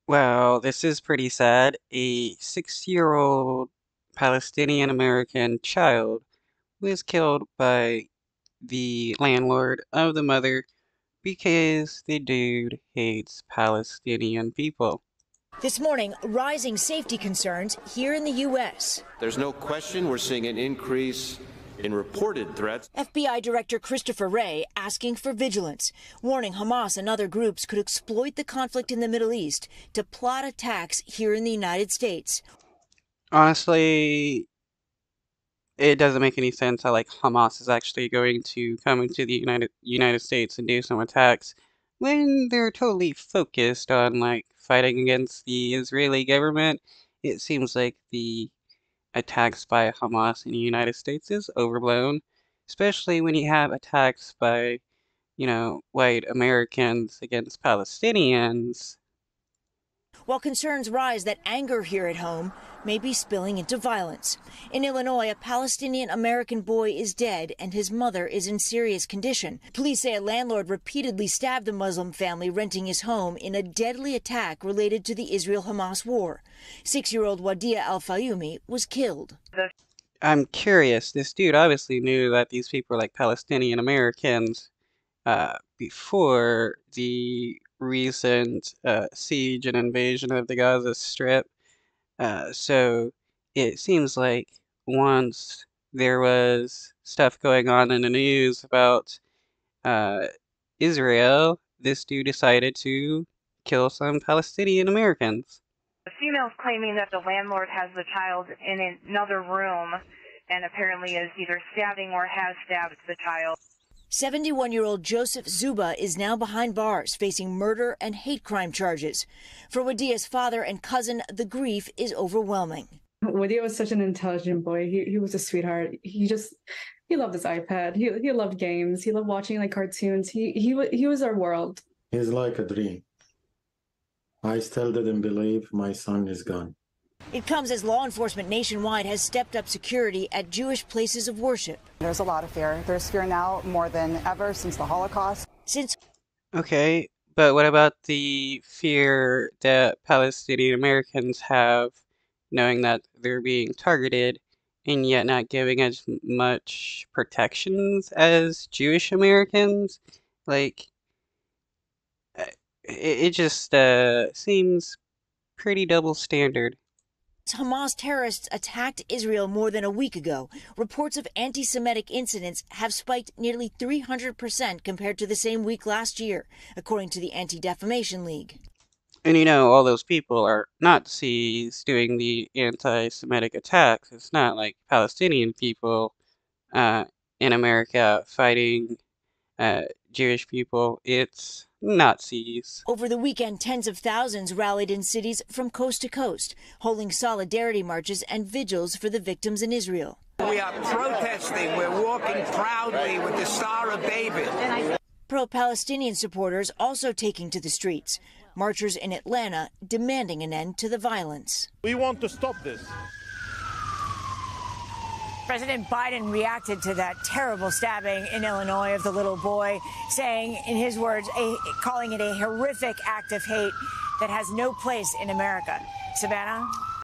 Well, this is pretty sad. A 6-year-old Palestinian American child was killed by the landlord of the mother because the dude hates Palestinian people. This morning, rising safety concerns here in the U.S. There's no question we're seeing an increase in reported threats. FBI Director Christopher Wray asking for vigilance, warning Hamas and other groups could exploit the conflict in the Middle East to plot attacks here in the United States. Honestly, it doesn't make any sense how Hamas is actually going to come into the United States and do some attacks when they're totally focused on fighting against the Israeli government. It seems like the attacks by Hamas in the United States is overblown, especially when you have attacks by, white Americans against Palestinians. While concerns rise that anger here at home may be spilling into violence. In Illinois, a Palestinian American boy is dead and his mother is in serious condition. Police say a landlord repeatedly stabbed the Muslim family renting his home in a deadly attack related to the Israel-Hamas war. 6-year-old Wadia Al-Fayumi was killed. I'm curious, this dude obviously knew that these people were Palestinian Americans before the recent siege and invasion of the Gaza Strip. So it seems like once there was stuff going on in the news about uh, Israel, this dude decided to kill some Palestinian Americans. The female's claiming that the landlord has the child in another room and apparently is either stabbing or has stabbed the child. 71-year-old Joseph Zuba is now behind bars, facing murder and hate crime charges. For Wadia's father and cousin, the grief is overwhelming. Wadia was such an intelligent boy. He was a sweetheart. He loved his iPad. He loved games. He loved watching cartoons. He was our world. He's like a dream. I still didn't believe my son is gone. It comes as law enforcement nationwide has stepped up security at Jewish places of worship. There's a lot of fear. There's fear now more than ever since the Holocaust. Okay, but what about the fear that Palestinian Americans have knowing that they're being targeted and yet not giving as much protections as Jewish Americans? It just seems pretty double standard. Hamas terrorists attacked Israel more than a week ago. Reports of anti-Semitic incidents have spiked nearly 300% compared to the same week last year, according to the Anti-Defamation League. And all those people are Nazis doing the anti-Semitic attacks. It's not like Palestinian people in America fighting Jewish people. It's Nazis. Over the weekend, tens of thousands rallied in cities from coast to coast, holding solidarity marches and vigils for the victims in Israel. We are protesting. We're walking proudly with the Star of David. Pro-Palestinian supporters also taking to the streets. Marchers in Atlanta demanding an end to the violence. We want to stop this. President Biden reacted to that terrible stabbing in Illinois of the little boy, saying, in his words, calling it a horrific act of hate that has no place in America. Savannah?